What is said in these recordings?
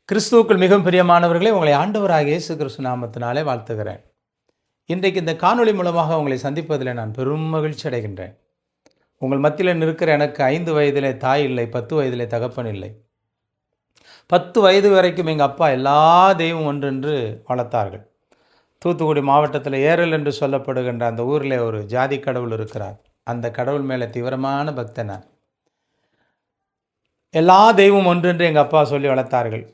கிறிஸ்துவுக்குள் மிகவும் பிரியமானவர்களே, உங்களை ஆண்டவராகிய இயேசு கிறிஸ்து நாமத்தினாலே வாழ்த்துகிறேன். இன்றைக்கு இந்த காணொளி மூலமாக உங்களை சந்திப்பதில் நான் பெரும் மகிழ்ச்சி அடைகின்றேன். உங்கள் மத்தியில் நிற்கிற எனக்கு 5 வயதிலே தாய் இல்லை, 10 வயதிலே தகப்பன் இல்லை. 10 வயது வரைக்கும் எங்கள் அப்பா எல்லா தெய்வம் ஒன்றென்று வளர்த்தார்கள். தூத்துக்குடி மாவட்டத்தில் ஏரல் என்று சொல்லப்படுகின்ற அந்த ஊரில் ஒரு ஜாதி கடவுள் இருக்கிறார். அந்த கடவுள் மேலே தீவிரமான பக்தன் நான். எல்லா தெய்வம் ஒன்றென்று எங்கள் அப்பா சொல்லி வளர்த்தார்கள்.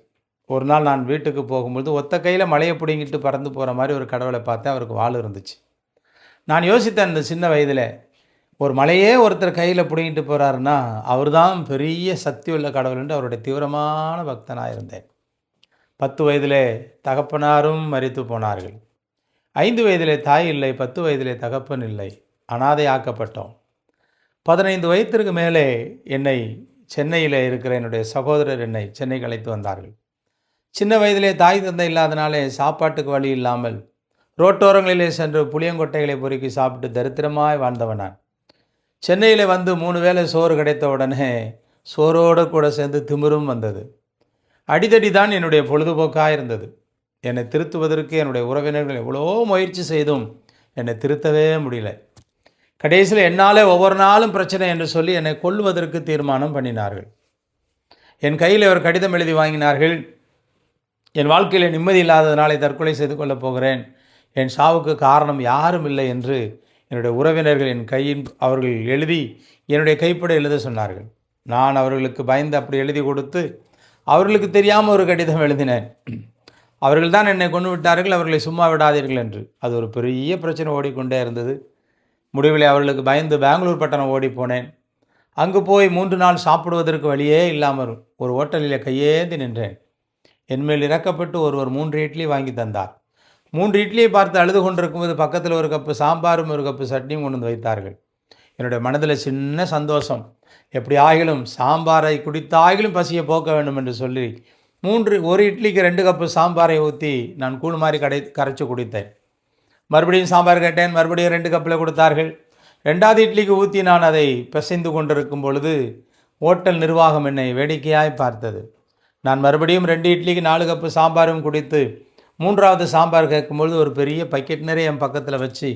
ஒரு நாள் நான் வீட்டுக்கு போகும்போது ஒத்த கையில் மலையை பிடுங்கிட்டு பறந்து போகிற மாதிரி ஒரு கடவுளை பார்த்தேன். அவருக்கு வாள் இருந்துச்சு. நான் யோசித்தேன், இந்த சின்ன வயதில் ஒரு மலையே ஒருத்தர் கையில் பிடுங்கிட்டு போகிறாருன்னா அவர் தான் பெரிய சக்தி உள்ள கடவுள் என்று அவருடைய தீவிரமான பக்தனாக இருந்தேன். 10 வயதிலே தகப்பனாரும் மரித்து போனார்கள். 5 வயதிலே தாய் இல்லை, 10 வயதிலே தகப்பன் இல்லை, அனாதை ஆக்கப்பட்டோம். 15 வயதிற்கு மேலே என்னை சென்னையில் இருக்கிற என்னுடைய சகோதரர் என்னை சென்னைக்கு அழைத்து வந்தார்கள். சின்ன வயதிலே தாய் தந்தை இல்லாதனாலே சாப்பாட்டுக்கு வழி இல்லாமல் ரோட்டோரங்களிலே சென்று புளியங்கொட்டைகளை பொறுக்கி சாப்பிட்டு தரித்திரமாய் வாழ்ந்தவன் நான். சென்னையில் வந்து 3 வேளை சோறு கிடைத்த உடனே சோறோடு கூட சேர்ந்து திமிரும் வந்தது. அடிதடி தான் என்னுடைய பொழுதுபோக்காக இருந்தது. என்னை திருத்துவதற்கு என்னுடைய உறவினர்கள் எவ்வளோ முயற்சி செய்தும் என்னை திருத்தவே முடியல. கடைசியில் என்னாலே ஒவ்வொரு நாளும் பிரச்சனை என்று சொல்லி என்னை கொல்வதற்கு தீர்மானம் பண்ணினார்கள். என் கையில் ஒரு கடிதம் எழுதி வாங்கினார்கள். என் வாழ்க்கையில் நிம்மதி இல்லாததினாலே தற்கொலை செய்து கொள்ளப் போகிறேன், என் சாவுக்கு காரணம் யாரும் இல்லை என்று என்னுடைய உறவினர்கள் என் கையின் அவர்கள் எழுதி என்னுடைய கைப்பட எழுத சொன்னார்கள். நான் அவர்களுக்கு பயந்து அப்படி எழுதி கொடுத்து அவர்களுக்கு தெரியாமல் ஒரு கடிதம் எழுதினேன். அவர்கள் தான் என்னை கொண்டு விட்டார்கள், அவர்களை சும்மா விடாதீர்கள் என்று. அது ஒரு பெரிய பிரச்சனை ஓடிக்கொண்டே இருந்தது. முடிவில் அவர்களுக்கு பயந்து பெங்களூர் பட்டணம் ஓடி போனேன். அங்கு போய் 3 நாள் சாப்பிடுவதற்கு வழியே இல்லாமல் ஒரு ஹோட்டலில் கையேந்தி நின்றேன். என்மேல் இறக்கப்பட்டு ஒருவர் 3 இட்லி வாங்கி தந்தார். 3 இட்லியை பார்த்து அழுது கொண்டிருக்கும்போது பக்கத்தில் ஒரு கப்பு சாம்பாரும் ஒரு கப்பு சட்னியும் கொண்டு வந்து வைத்தார்கள். என்னுடைய மனதில் சின்ன சந்தோஷம். எப்படி ஆகிலும் சாம்பாரை குடித்தாகிலும் பசியை போக்க வேண்டும் என்று சொல்லி ஒரு இட்லிக்கு 2 கப்பு சாம்பாரை ஊற்றி நான் கூழ் மாதிரி கரைச்சி குடித்தேன். மறுபடியும் சாம்பார் கேட்டேன், மறுபடியும் 2 கப்பில் கொடுத்தார்கள். 2வது இட்லிக்கு ஊற்றி நான் அதை பிசைந்து கொண்டிருக்கும் பொழுது ஹோட்டல் நிர்வாகம் என்னை வேடிக்கையாய் பார்த்தது. நான் மறுபடியும் 2 இட்லிக்கு 4 கப்பு சாம்பாரும் குடித்து 3வது சாம்பார் கேட்கும்பொழுது ஒரு பெரிய பக்கெட் நிறைய என் பக்கத்தில் வச்சு,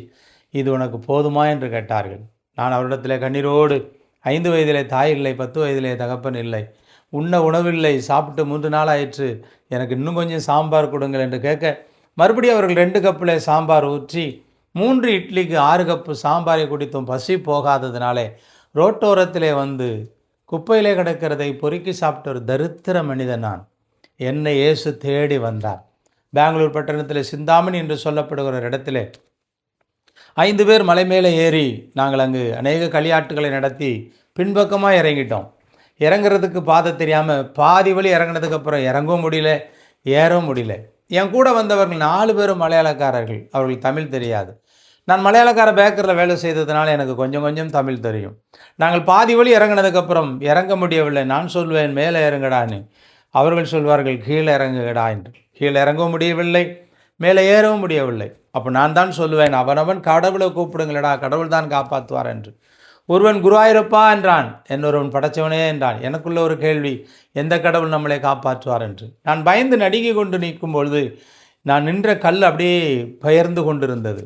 இது உனக்கு போதுமா என்று கேட்டார்கள். நான் அவரிடத்தில் கண்ணீரோடு, 5 வயதிலே தாய் இல்லை, 10 வயதிலே தகப்பன் இல்லை, உண்ண உணவில்லை, சாப்பிட்டு 3 நாள் ஆயிற்று, எனக்கு இன்னும் கொஞ்சம் சாம்பார் கொடுங்கள் என்று கேட்க, மறுபடியும் அவர்கள் 2 கப்பில் சாம்பார் ஊற்றி 3 இட்லிக்கு 6 கப்பு சாம்பாரை குடித்தும் பசி போகாததினாலே ரோட்டோரத்திலே வந்து குப்பையிலே கிடக்கிறதை பொறுக்கி சாப்பிட்ட ஒரு தரித்திர மனிதன் நான். என்னை இயேசு தேடி வந்தார். பெங்களூர் பட்டணத்தில் சிந்தாமணி என்று சொல்லப்படுகிற ஒரு இடத்துல 5 பேர் மலை மேலே ஏறி நாங்கள் அங்கு அநேக களியாட்டுகளை நடத்தி பின்பக்கமாக இறங்கிட்டோம். இறங்குறதுக்கு பாதை தெரியாமல் பாதி வழி இறங்கினதுக்கப்புறம் இறங்கவும் முடியல, ஏறவும் முடியல. என் கூட வந்தவர்கள் 4 பேரும் மலையாளக்காரர்கள். அவர்களுக்கு தமிழ் தெரியாது. நான் மலையாளக்கார பேக்கரில் வேலை செய்ததுனால எனக்கு கொஞ்சம் கொஞ்சம் தமிழ் தெரியும். நாங்கள் பாதி வழி இறங்கினதுக்கப்புறம் இறங்க முடியவில்லை. நான் சொல்வேன் மேலே இறங்கடான்னு, அவர்கள் சொல்வார்கள் கீழே இறங்குகடா என்று. கீழே இறங்கவும் முடியவில்லை, மேலே ஏறவும் முடியவில்லை. அப்போ நான் தான் சொல்லுவேன், அவனவன் கடவுளை கூப்பிடுங்களடா, கடவுள் தான் காப்பாற்றுவார் என்று. ஒருவன் குருவாயூரப்பா என்றான், இன்னொருவன் படைச்சவனே என்றான். எனக்குள்ள ஒரு கேள்வி, எந்த கடவுள் நம்மளை காப்பாற்றுவார் என்று. நான் பயந்து நடுங்கி கொண்டு நிற்கும் பொழுது நான் நின்ற கல் அப்படியே பெயர்ந்து கொண்டிருந்தது.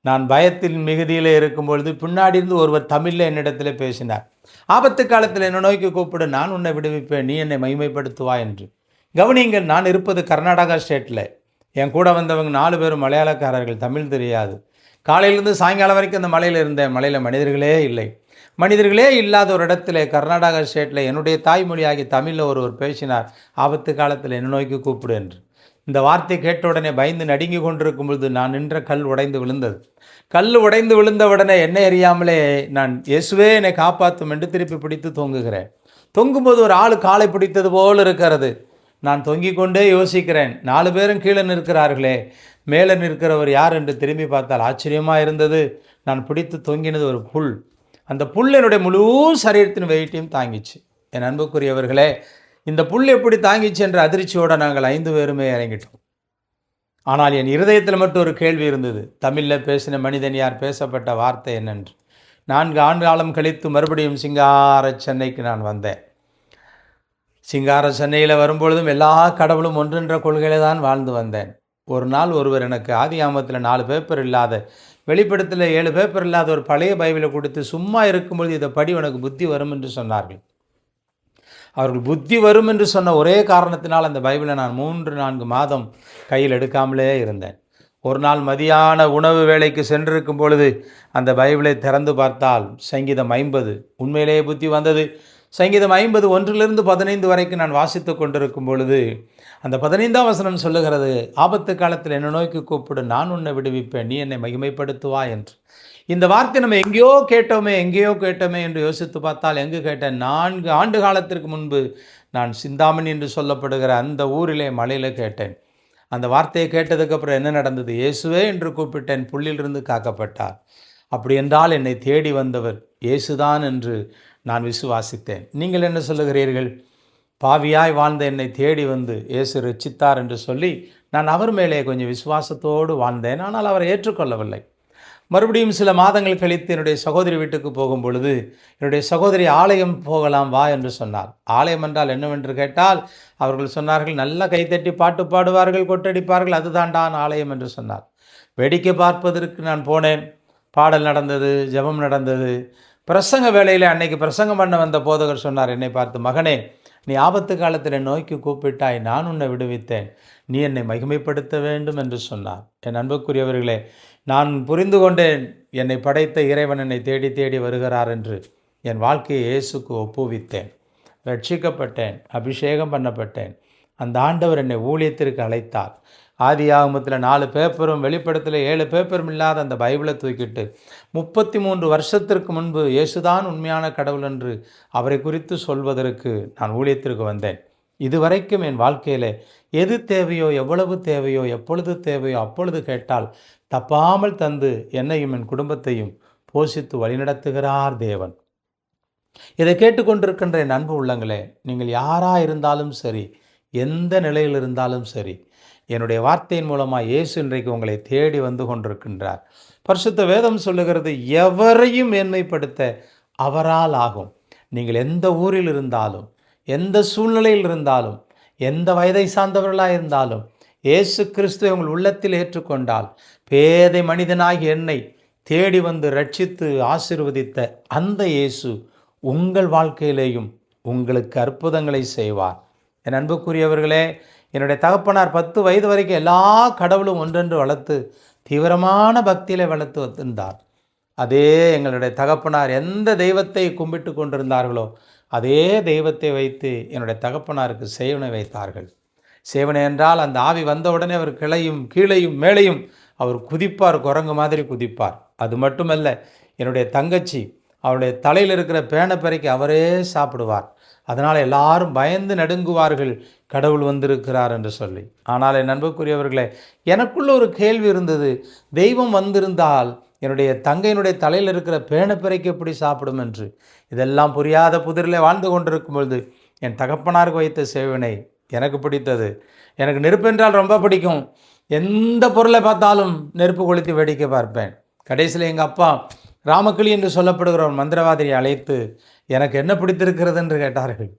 நான் பயத்தின் மிகுதியில் இருக்கும் பொழுது பின்னாடி இருந்து ஒருவர் தமிழில் என்னிடத்தில் பேசினார். ஆபத்து காலத்தில் என்னை நோக்கி கூப்பிடு, நான் உன்னை விடுவிப்பேன், நீ என்னை மகிமைப்படுத்துவா என்று. கவனிங்கள், நான் இருப்பது கர்நாடகா ஸ்டேட்டில். என் கூட வந்தவங்க 4 பேரும் மலையாளக்காரர்கள், தமிழ் தெரியாது. காலையிலேருந்து சாயங்காலம் வரைக்கும் அந்த மலையில் இருந்தேன். மலையில் மனிதர்களே இல்லை. மனிதர்களே இல்லாத ஒரு இடத்துல கர்நாடகா ஸ்டேட்டில் என்னுடைய தாய்மொழியாகி தமிழில் ஒருவர் பேசினார், ஆபத்து காலத்தில் என்னை நோக்கி கூப்பிடு என்று. இந்த வார்த்தை கேட்ட உடனே பயந்து நடுங்கி கொண்டிருக்கும் பொழுது நான் நின்ற கல் உடைந்து விழுந்தது. கல் உடைந்து விழுந்த உடனே என்னை அறியாமலே நான் இயேசுவே என்னை காப்பாற்றும் என்று திருப்பி பிடித்து தொங்குகிறேன். தொங்கும்போது ஒரு ஆள் காலை பிடித்தது போல் இருக்கிறது. நான் தொங்கிக் கொண்டே யோசிக்கிறேன், 4 பேரும் கீழே நிற்கிறார்களே, மேலே நிற்கிறவர் யார் என்று திரும்பி பார்த்தால் ஆச்சரியமாக இருந்தது. நான் பிடித்து தொங்கினது ஒரு புல். அந்த புல் என்னுடைய முழு சரீரத்தின் வெயிட்டையும் தாங்கிச்சு. என் அன்புக்குரியவர்களே, இந்த புல் எப்படி தாங்கிச்சு என்ற அதிர்ச்சியோடு நாங்கள் 5 பேருமே இறங்கிட்டோம். ஆனால் என் இருதயத்தில் மட்டும் ஒரு கேள்வி இருந்தது, தமிழில் பேசின மனிதன் யார், பேசப்பட்ட வார்த்தை என்னென்று. 4 ஆண்டு காலம் கழித்து மறுபடியும் சிங்கார சென்னைக்கு நான் வந்தேன். சிங்கார சென்னையில் வரும்பொழுதும் எல்லா கடவுளும் ஒன்றுன்ற கொள்கையில தான் வாழ்ந்து வந்தேன். ஒரு நாள் ஒருவர் எனக்கு ஆதியாகமத்தில் 4 பேப்பர் இல்லாத, வெளிப்படுத்தல 7 பேப்பர் இல்லாத ஒரு பழைய பைபிளை கொடுத்து, சும்மா இருக்கும்பொழுது இதை படி உனக்கு புத்தி வரும் என்று சொன்னார்கள். அவர்கள் புத்தி வரும் என்று சொன்ன ஒரே காரணத்தினால் அந்த பைபிளை நான் 3-4 மாதம் கையில் எடுக்காமலே இருந்தேன். ஒரு நாள் மதியான உணவு வேளைக்கு சென்றிருக்கும் பொழுது அந்த பைபிளை திறந்து பார்த்தால் சங்கீதம் 50 உண்மையிலேயே புத்தி வந்தது. சங்கீதம் 50 1 15 வரைக்கும் நான் வாசித்து கொண்டிருக்கும் பொழுது அந்த 15ஆம் வசனம் சொல்லுகிறது, ஆபத்து காலத்தில் என்னை நோக்கி கூப்பிடு, நான் உன்னை விடுவிப்பேன், நீ என்னை மகிமைப்படுத்துவா என்று. இந்த வார்த்தை நம்ம எங்கேயோ கேட்டோமே என்று யோசித்து பார்த்தால் எங்கு கேட்டேன்? 4 ஆண்டு காலத்திற்கு முன்பு நான் சிந்தாமணி என்று சொல்லப்படுகிற அந்த ஊரிலே மலையில் கேட்டேன். அந்த வார்த்தையை கேட்டதுக்கப்புறம் என்ன நடந்தது? இயேசுவே என்று கூப்பிட்டேன், புள்ளிலிருந்து காக்கப்பட்டார். அப்படி என்றால் என்னை தேடி வந்தவர் இயேசுதான் என்று நான் விசுவாசித்தேன். நீங்கள் என்ன சொல்லுகிறீர்கள்? பாவியாய் வாழ்ந்த என்னை தேடி வந்து இயேசு ரட்சித்தார் என்று சொல்லி நான் அவர் மேலே கொஞ்சம் விசுவாசத்தோடு வாழ்ந்தேன். ஆனால் அவரை ஏற்றுக்கொள்ளவில்லை. மறுபடியும் சில மாதங்கள் கழித்து என்னுடைய சகோதரி வீட்டுக்கு போகும் பொழுது என்னுடைய சகோதரி ஆலயம் போகலாம் வா என்று சொன்னார். ஆலயம் என்றால் என்னவென்று கேட்டால் அவர்கள் சொன்னார்கள், நல்லா கைத்தட்டி பாட்டு பாடுவார்கள், கொட்டடிப்பார்கள், அதுதான்டான் ஆலயம் என்று சொன்னார். வேடிக்கை பார்ப்பதற்கு நான் போனேன். பாடல் நடந்தது, ஜெபம் நடந்தது. பிரசங்க வேளையில் அன்னைக்கு பிரசங்கம் பண்ண வந்த போதகர் சொன்னார் என்னை பார்த்து, மகனே, நீ ஆபத்து காலத்தில் நோய்க்கு கூப்பிட்டாய், நான் உன்னை விடுவித்தேன், நீ என்னை மகிமைப்படுத்த வேண்டும் என்று சொன்னார். என் அன்புக்குரியவர்களே, நான் புரிந்து கொண்டேன், என்னை படைத்த இறைவன் என்னை தேடி தேடி வருகிறார் என்று. என் வாழ்க்கையை இயேசுக்கு ஒப்புவித்தேன், ரட்சிக்கப்பட்டேன், அபிஷேகம் பண்ணப்பட்டேன். அந்த ஆண்டவர் என்னை ஊழியத்திற்கு அழைத்தார். ஆதியாகமத்தில் 4 பேப்பரும் வெளிப்படத்தில் 7 பேப்பரும் இல்லாத அந்த பைபிளை தூக்கிட்டு 33 வருஷத்திற்கு முன்பு இயேசுதான் உண்மையான கடவுள் என்று அவரை குறித்து சொல்வதற்கு நான் ஊழியத்திற்கு வந்தேன். இதுவரைக்கும் என் வாழ்க்கையில் எது தேவையோ, எவ்வளவு தேவையோ, எப்பொழுது தேவையோ அப்பொழுது கேட்டால் தப்பாமல் தந்து என்னையும் என் குடும்பத்தையும் போஷித்து வழிநடத்துகிறார் தேவன். இதை கேட்டுக்கொண்டிருக்கின்ற என் அன்பு உள்ளங்களே, நீங்கள் யாராக இருந்தாலும் சரி, எந்த நிலையில் இருந்தாலும் சரி, என்னுடைய வார்த்தையின் மூலமாக இயேசு இன்றைக்கு உங்களை தேடி வந்து கொண்டிருக்கின்றார். பரிசுத்த வேதம் சொல்லுகிறது, எவரையும் மேன்மைப்படுத்த அவரால் ஆகும். நீங்கள் எந்த ஊரில் இருந்தாலும், எந்த சூழ்நிலையில் இருந்தாலும், எந்த வயதை சார்ந்தவர்களாக இருந்தாலும், இயேசு கிறிஸ்துவை உங்கள் உள்ளத்தில் ஏற்றுக்கொண்டால், பேதை மனிதனாகி என்னை தேடி வந்து ரட்சித்து ஆசீர்வதித்த அந்த இயேசு உங்கள் வாழ்க்கையிலேயும் உங்களுக்கு அற்புதங்களை செய்வார். என் அன்புக்குரியவர்களே, என்னுடைய தகப்பனார் 10 வயது வரைக்கும் எல்லா கடவுளும் ஒன்றென்று வளர்த்து தீவிரமான பக்தியில் வளர்த்து வந்திருந்தார். அதே எங்களுடைய தகப்பனார் எந்த தெய்வத்தை கும்பிட்டு கொண்டிருந்தார்களோ அதே தெய்வத்தை வைத்து என்னுடைய தகப்பனாருக்கு சேவனை வைத்தார்கள். சேவனை என்றால் அந்த ஆவி வந்த உடனே அவர் கிளையும் கீழையும் மேலையும் அவர் குதிப்பார், குரங்கு மாதிரி குதிப்பார். அது மட்டுமல்ல, என்னுடைய தங்கச்சி அவருடைய தலையில் இருக்கிற பேனப்பறைக்கு அவரே சாப்பிடுவார். அதனால் எல்லாரும் பயந்து நடுங்குவார்கள், கடவுள் வந்திருக்கிறார் என்று சொல்லி. ஆனால் என் அன்புக்குரியவர்களே, எனக்குள்ள ஒரு கேள்வி இருந்தது, தெய்வம் வந்திருந்தால் என்னுடைய தங்கையினுடைய தலையில் இருக்கிற பேனப்பறைக்கு எப்படி சாப்பிடும் என்று. இதெல்லாம் புரியாத புதிரில் வாழ்ந்து கொண்டிருக்கும் பொழுது என் தகப்பனாருக்கு வைத்த சேவனை எனக்கு பிடித்தது. எனக்கு நெருப்பு என்றால் ரொம்ப பிடிக்கும். எந்த பொருளை பார்த்தாலும் நெருப்பு கொளுத்தி வேடிக்கை பார்ப்பேன். கடைசியில் எங்கள் அப்பா ராமக்கிளி என்று சொல்லப்படுகிற ஒரு மந்திரவாதியை அழைத்து எனக்கு என்ன பிடித்திருக்கிறது என்று கேட்டார்கள்.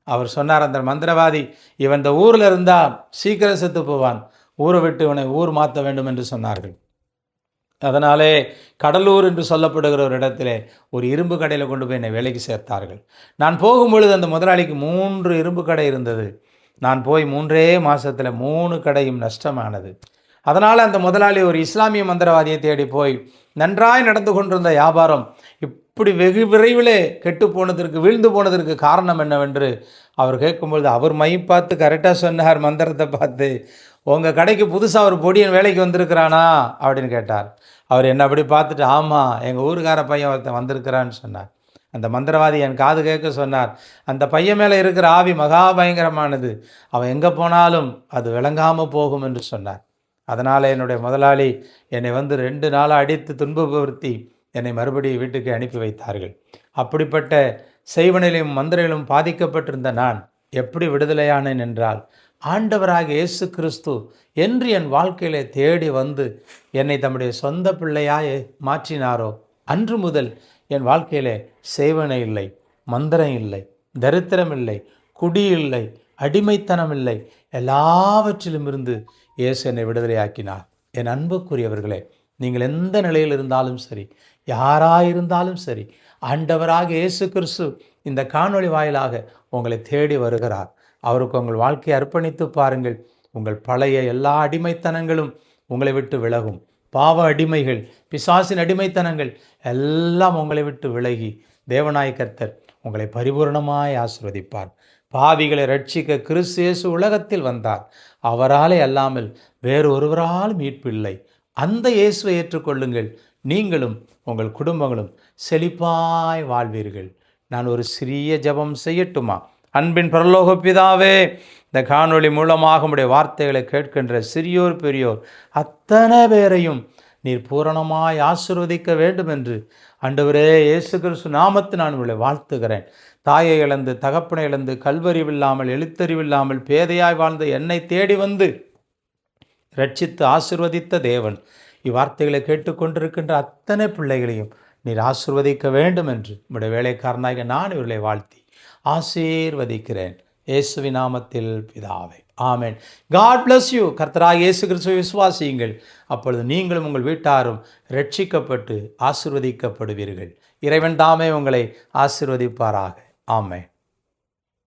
அவர் சொன்னார், அந்த மந்திரவாதி இவன் இந்த ஊரில் இருந்தால் சீக்கிரம் செத்து போவான், ஊரை விட்டு இவனை ஊர் மாற்ற வேண்டும் என்று சொன்னார்கள். அதனாலே கடலூர் என்று சொல்லப்படுகிற ஒரு இடத்திலே ஒரு இரும்பு கடையில் கொண்டு போய் என்னை வேலைக்கு சேர்த்தார்கள். நான் போகும்பொழுது அந்த முதலாளிக்கு 3 இரும்பு கடை இருந்தது. நான் போய் 3 மாதத்தில் 3 கடையும் நஷ்டமானது. அதனால் அந்த முதலாளி ஒரு இஸ்லாமிய மந்திரவாதியை தேடி போய், நன்றாய் நடந்து கொண்டிருந்த வியாபாரம் இப்படி வெகு விரைவிலே கெட்டு போனதற்கு, வீழ்ந்து போனதற்கு காரணம் என்னவென்று அவர் கேட்கும்பொழுது அவர் மை பார்த்து கரெக்டாக சொன்னார், மந்திரத்தை பார்த்து, உங்கள் கடைக்கு புதுசாக ஒரு பொடியன் வேலைக்கு வந்திருக்கிறானா அப்படின்னு கேட்டார். அவர் என்ன அப்படி பார்த்துட்டு, ஆமாம், எங்கள் ஊருக்கார பையன் ஒருத்தன் வந்திருக்கிறான்னு சொன்னார். அந்த மந்திரவாதி என் காது கேட்க சொன்னார், அந்த பையன் மேலே இருக்கிற ஆவி மகா பயங்கரமானது, அவன் எங்கே போனாலும் அது விளங்காமல் போகும் என்று சொன்னார். அதனால் என்னுடைய முதலாளி என்னை வந்து 2 நாளாக அடித்து துன்பப்படுத்தி என்னை மறுபடியும் வீட்டுக்கு அனுப்பி வைத்தார்கள். அப்படிப்பட்ட செய்வனிலும் மந்திரையிலும் பாதிக்கப்பட்டிருந்த நான் எப்படி விடுதலையானேன் என்றால், ஆண்டவராக இயேசு கிறிஸ்து என்று என் வாழ்க்கையிலே தேடி வந்து என்னை தம்முடைய சொந்த பிள்ளையாய் மாற்றினாரோ அன்று முதல் என் வாழ்க்கையிலே செய்வனை இல்லை, மந்திரம் இல்லை, தரித்திரம் இல்லை, குடி இல்லை, அடிமைத்தனம் இல்லை, எல்லாவற்றிலும் இருந்து இயேசு என்னை விடுதலையாக்கினார். என் அன்புக்குரியவர்களே, நீங்கள் எந்த நிலையில் இருந்தாலும் சரி, யாராயிருந்தாலும் சரி, ஆண்டவராக இயேசு கிறிஸ்து இந்த காணொளி வாயிலாக உங்களை தேடி வருகிறார். அவருக்கு உங்கள் வாழ்க்கையை அர்ப்பணித்து பாருங்கள். உங்கள் பழைய எல்லா அடிமைத்தனங்களும் உங்களை விட்டு விலகும். பாவ அடிமைகள், பிசாசின் அடிமைத்தனங்கள் எல்லாம் உங்களை விட்டு விலகி தேவனாய கர்த்தர் உங்களை பரிபூர்ணமாய் ஆசீர்வதிப்பார். பாவிகளை ரட்சிக்க கிறிஸ்து இயேசு உலகத்தில் வந்தார். அவராலே அல்லாமல் வேறு ஒருவரால் மீட்பு இல்லை. அந்த இயேசுவை ஏற்றுக்கொள்ளுங்கள். நீங்களும் உங்கள் குடும்பங்களும் செழிப்பாய் வாழ்வீர்கள். நான் ஒரு சிறிய ஜெபம் செய்யட்டுமா? அன்பின் பரலோக பிதாவே, இந்த காணொளி மூலமாக உடைய வார்த்தைகளை கேட்கின்ற சிறியோர் பெரியோர் அத்தனை பேரையும் நீர் பூரணமாய் ஆசீர்வதிக்க வேண்டும் என்று ஆண்டவரே இயேசு கிறிஸ்து நாமத்தில் நான் உங்களை வாழ்த்துகிறேன். தாயை இழந்து, தகப்பனை இழந்து, கல்வறிவில்லாமல், எழுத்தறிவில்லாமல் பேதையாய் வாழ்ந்த என்னை தேடி வந்து ரட்சித்து ஆசீர்வதித்த தேவன் இவ்வார்த்தைகளை கேட்டுக்கொண்டிருக்கின்ற அத்தனை பிள்ளைகளையும் நீர் ஆசீர்வதிக்க வேண்டும் என்று உம்முடைய வேலைக்காரனாக நான் இவர்களை வாழ்த்தி ஆசீர்வதிக்கிறேன். இயேசுவின் நாமத்தில் பிதாவே, ஆமென். God bless you. கர்த்தராகிய இயேசு கிறிஸ்துவை விசுவாசியுங்கள். அப்பொழுது நீங்களும் உங்கள் வீட்டாரும் ரட்சிக்கப்பட்டு ஆசீர்வதிக்கப்படுவீர்கள். இறைவன் தாமே உங்களை ஆசீர்வதிப்பாராக. ஆமென்.